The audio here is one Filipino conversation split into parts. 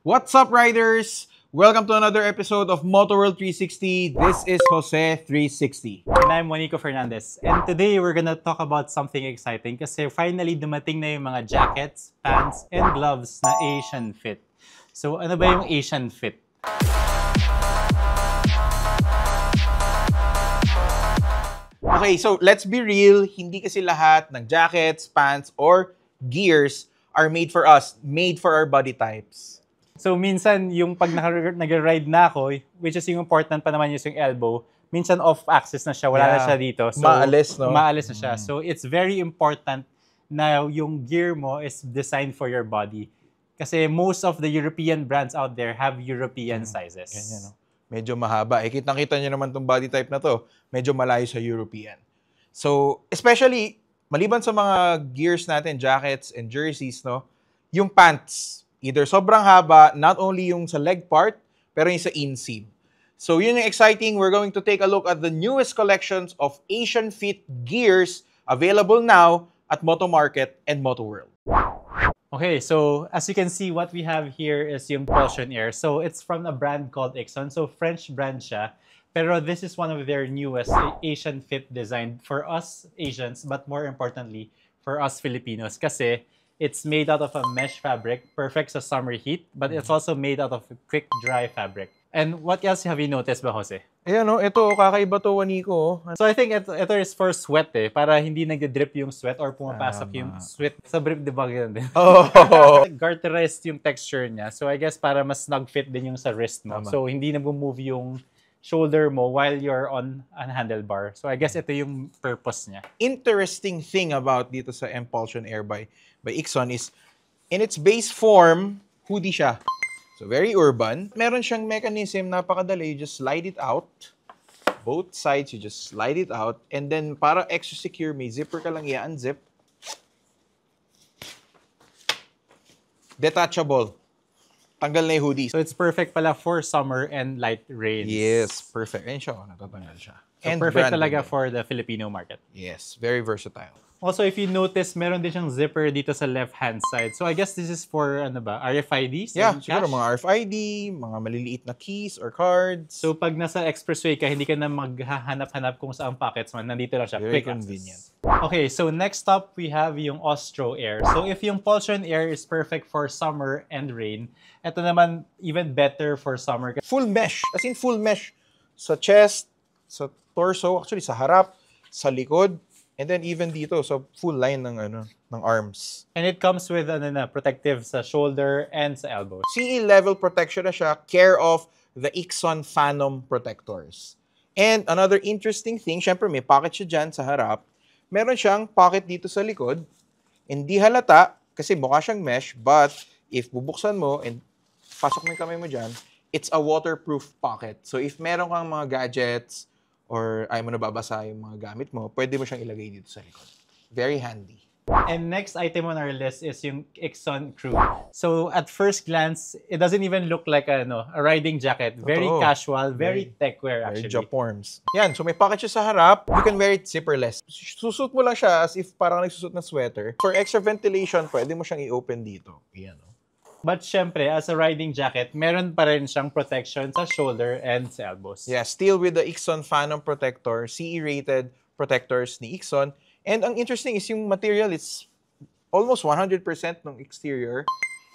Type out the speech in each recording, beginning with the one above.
What's up, riders? Welcome to another episode of Motorworld 360. This is Jose 360. And I'm Juanico Fernandez. And today we're gonna talk about something exciting kasi finally dumating na yung mga jackets, pants, and gloves na Asian fit. So ano ba yung Asian fit? Okay, so let's be real. Hindi kasi lahat ng jackets, pants, or gears are made for us, made for our body types. So minsan yung pag nag-ride na ako, which is yung important pa naman yung elbow, minsan off-axis na siya, wala na siya dito. So, maalis, no? Maalis na siya. So it's very important na yung gear mo is designed for your body. Kasi most of the European brands out there have European sizes. Ganyan, no? Medyo mahaba. Kitang-kita nyo naman tong body type na to. Medyo malayo sa European. So, especially, maliban sa mga gears natin, jackets and jerseys, no? Yung pants, either sobrang haba, not only yung sa leg part, pero yung sa inseam. So, yun yung exciting. We're going to take a look at the newest collections of Asian Fit gears available now at Moto Market and Moto World. Okay, so as you can see, what we have here is yung Pulsion Air. So it's from a brand called Ixon. So French brand siya. Pero this is one of their newest Asian fit design for us Asians, but more importantly, for us Filipinos. Kasi it's made out of a mesh fabric, perfect sa summer heat, but it's also made out of quick dry fabric. And what else have you noticed ba, Jose? Ayan, no? Ito, kakaiba to, Juanico. So I think ito is for sweat para hindi nagdi-drip yung sweat or pumapasok yung sweat. Sa brief, di ba ganun din? Oh. Garterized yung texture niya. So I guess para mas snug-fit din yung sa wrist mo. So hindi nag-move yung shoulder mo while you're on a handlebar. So I guess ito yung purpose niya. Interesting thing about dito sa Impulsion Air by Ixon is, in its base form, hoodie siya. So, very urban. Meron siyang mechanism, napakadali. You just slide it out. Both sides, you just slide it out. And then, para extra secure, may zipper ka lang i-unzip. Detachable. Tanggal na yung hoodie. So, it's perfect pala for summer and light rains. Yes, perfect. Ayun siya, natatanggal siya. So, and perfect talaga for the Filipino market. Yes, very versatile. Also, if you notice, meron din siyang zipper dito sa left-hand side. So, I guess this is for, RFIDs? Yeah, siguro mga RFID, mga maliliit na keys or cards. So, pag nasa expressway ka, hindi ka na maghahanap-hanap kung saan pockets man. Nandito lang siya. Very Quick convenient. Access. Okay, so next up, we have yung Ostro Air. So, if yung Pulsion Air is perfect for summer and rain, ito naman even better for summer. Full mesh. As in full mesh. Sa chest, sa torso, actually sa harap, sa likod, and then even dito, so full line ng arms. And it comes with protective sa shoulder and sa elbow. CE level protection na siya, care of the Ixon Phanom protectors. And another interesting thing, syempre may pocket siya dyan sa harap. Meron siyang pocket dito sa likod. Hindi halata kasi mukha siyang mesh, but if bubuksan mo and pasok mo yung kamay mo dyan, it's a waterproof pocket. So if meron kang mga gadgets, or ayaw mo na babasa yung mga gamit mo, pwede mo siyang ilagay dito sa likod. Very handy. And next item on our list is yung Ixon Crew. So at first glance, it doesn't even look like a riding jacket. Very casual, very techwear actually. Very Japorms. Yan, so may pocket siya sa harap. You can wear it zipperless. Susut mo lang siya as if parang nagsusut na sweater. For extra ventilation, pwede mo siyang i-open dito. Yan, no? But syempre, as a riding jacket, meron pa rin siyang protection sa shoulder and sa elbows. Yeah, still with the Ixon Phanom protector, CE-rated protectors ni Ixon. And ang interesting is yung material, it's almost 100% ng exterior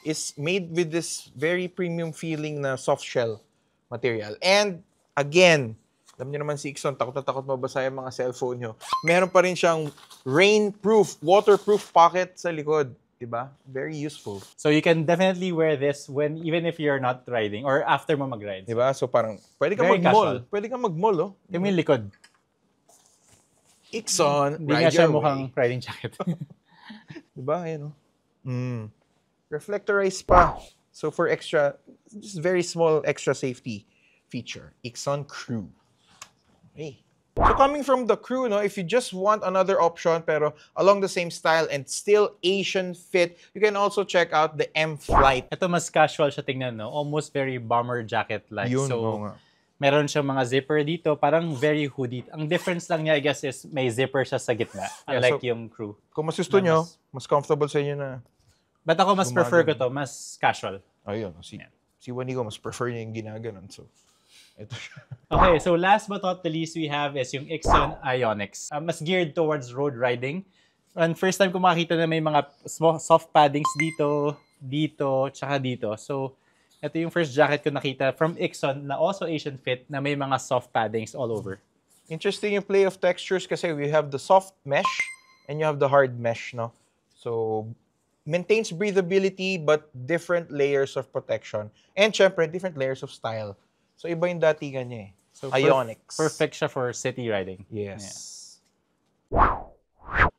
is made with this very premium feeling na soft shell material. And again, alam niyo naman si Ixon, takot na takot mabasa yung mga cellphone nyo. Meron pa rin siyang rain-proof, waterproof pocket sa likod. Diba? Very useful. So you can definitely wear this even if you're not riding or after mo mag-ride. Diba? So parang, pwede ka mag-mall. Pwede ka mag-mall, oh. Yung may likod. Ixon, hindi nga siya mukhang riding jacket. Diba? Ayan, oh. Reflectorized pa. So for extra, just very small extra safety feature. Ixon Crew. Okay. So coming from the Crew, if you just want another option pero along the same style and still Asian fit, you can also check out the M-Flight. Ito mas casual siya tingnan, no? Almost very bomber jacket-like. Yun, so, meron siyang mga zipper dito, parang very hoodie. Ang difference lang niya, I guess, is may zipper siya sa gitna, unlike yung Crew. Kung mas gusto nyo, mas comfortable sa inyo na. But ako mas prefer ko to, mas casual. Ayun, sige. Si Wanigo, mas prefer niya yung ginaganon. So, ito siya. Okay, so last but not the least we have is yung Ixon Ionics. Mas geared towards road riding. And first time ko makita na may mga soft paddings dito, tsaka dito. So, ito yung first jacket ko nakita from Ixon na also Asian Fit na may mga soft paddings all over. Interesting yung play of textures kasi we have the soft mesh and you have the hard mesh, no? So, maintains breathability but different layers of protection. And syempre, different layers of style. So, iba yung datingan niya eh. So, Ionics. Perfect siya for city riding. Yes. Yeah.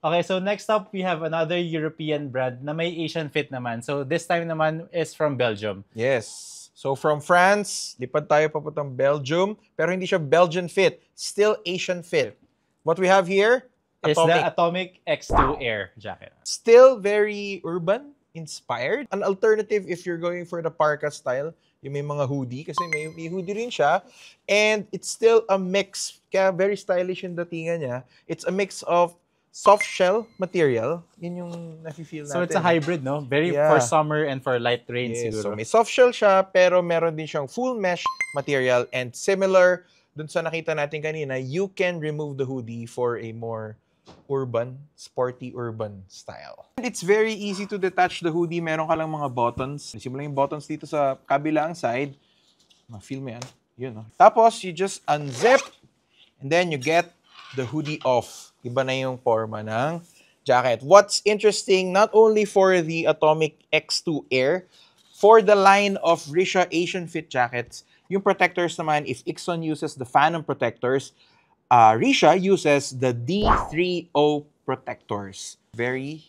Okay, so next up, we have another European brand na may Asian Fit naman. So, this time naman is from Belgium. Yes. So, from France, lipad tayo papuntang Belgium. Pero hindi siya Belgian Fit. Still Asian Fit. What we have here, Is the Atomic X2 Air jacket. Still very urban, inspired. An alternative if you're going for the parka style, yung may mga hoodie, kasi may hoodie rin siya. And it's still a mix. Kaya very stylish yung datingan niya. It's a mix of soft shell material. Yun yung nafe-feel natin. So it's a hybrid, no? Very for summer and for light rain siguro. So may soft shell siya, pero meron din siyang full mesh material. And similar dun sa nakita natin kanina, you can remove the hoodie for a more urban, sporty urban style. And it's very easy to detach the hoodie. Meron ka lang mga buttons. Isip mo lang yung buttons dito sa kabilang side. Ma-feel mo yan. Yun, no? Tapos, you just unzip and then you get the hoodie off. Iba na yung forma ng jacket. What's interesting, not only for the Atomic X2 Air, for the line of Risha Asian Fit jackets, yung protectors naman, if Ixon uses the Phantom protectors, Risha uses the D30 protectors. Very,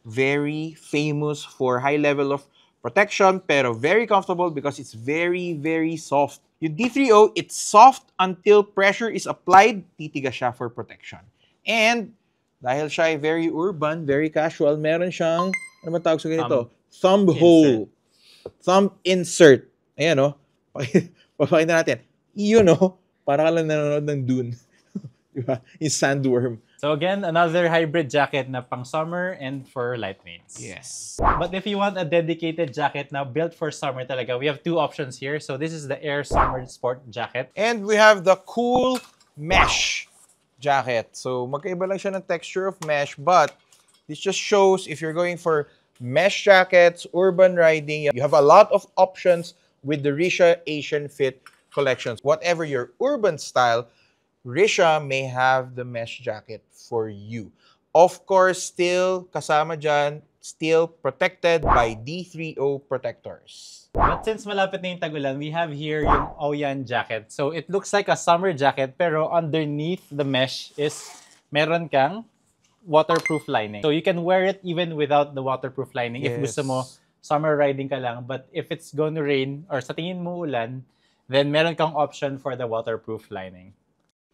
very famous for high level of protection, pero very comfortable because it's very, very soft. Yung D30, it's soft until pressure is applied, titigas siya for protection. And dahil siya ay very urban, very casual, meron siyang, ano ba tawag sa ganito? Thumb hole. Thumb insert. Ayan, no? Papakita natin. Yun, no? Para ka lang nanonood ng Dune. Diba? Yung sandworm. So again, another hybrid jacket na pang summer and for light rains. Yes. But if you want a dedicated jacket na built for summer talaga, we have two options here. So this is the Air Summer Sport Jacket. And we have the Cool Mesh jacket. So magkaiba lang siya ng texture of mesh, but this just shows if you're going for mesh jackets, urban riding, you have a lot of options with the Risha Asian Fit collections. Whatever your urban style, Risha may have the mesh jacket for you. Of course, still kasama dyan, still protected by D30 protectors. But since malapit na yung tag-ulan, we have here yung Oyan jacket. So it looks like a summer jacket, pero underneath the mesh is meron kang waterproof lining. So you can wear it even without the waterproof lining if gusto mo summer riding ka lang. But if it's going to rain or sa tingin mo ulan, then meron kang option for the waterproof lining.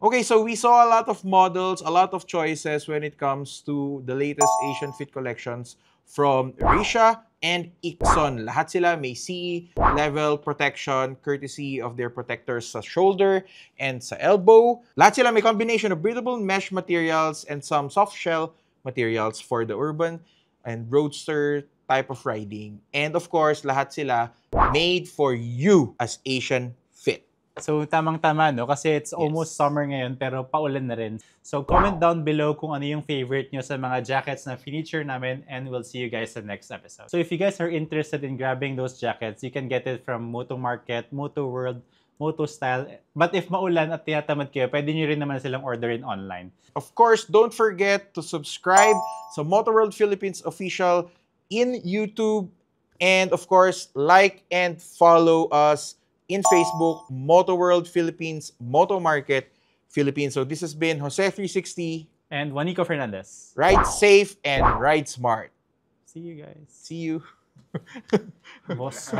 Okay, so we saw a lot of models, a lot of choices when it comes to the latest Asian Fit collections from Risha and Ixon. Lahat sila may CE level protection courtesy of their protectors sa shoulder and sa elbow. Lahat sila may combination of breathable mesh materials and some soft shell materials for the urban and roadster type of riding. And of course, lahat sila made for you as Asian Fit. So, tamang-tama, no? Kasi it's almost summer ngayon, pero paulan na rin. So, comment down below kung ano yung favorite nyo sa mga jackets na feature namin, and we'll see you guys sa next episode. So, if you guys are interested in grabbing those jackets, you can get it from Moto Market, Moto World, Moto Style. But if maulan at tinatamad kayo, pwede nyo rin naman silang orderin online. Of course, don't forget to subscribe sa Moto World Philippines Official in YouTube. And of course, like and follow us in Facebook, Moto World Philippines, Moto Market Philippines. So this has been Jose360. And Juanico Fernandez. Ride safe and ride smart. See you guys. See you. Boss.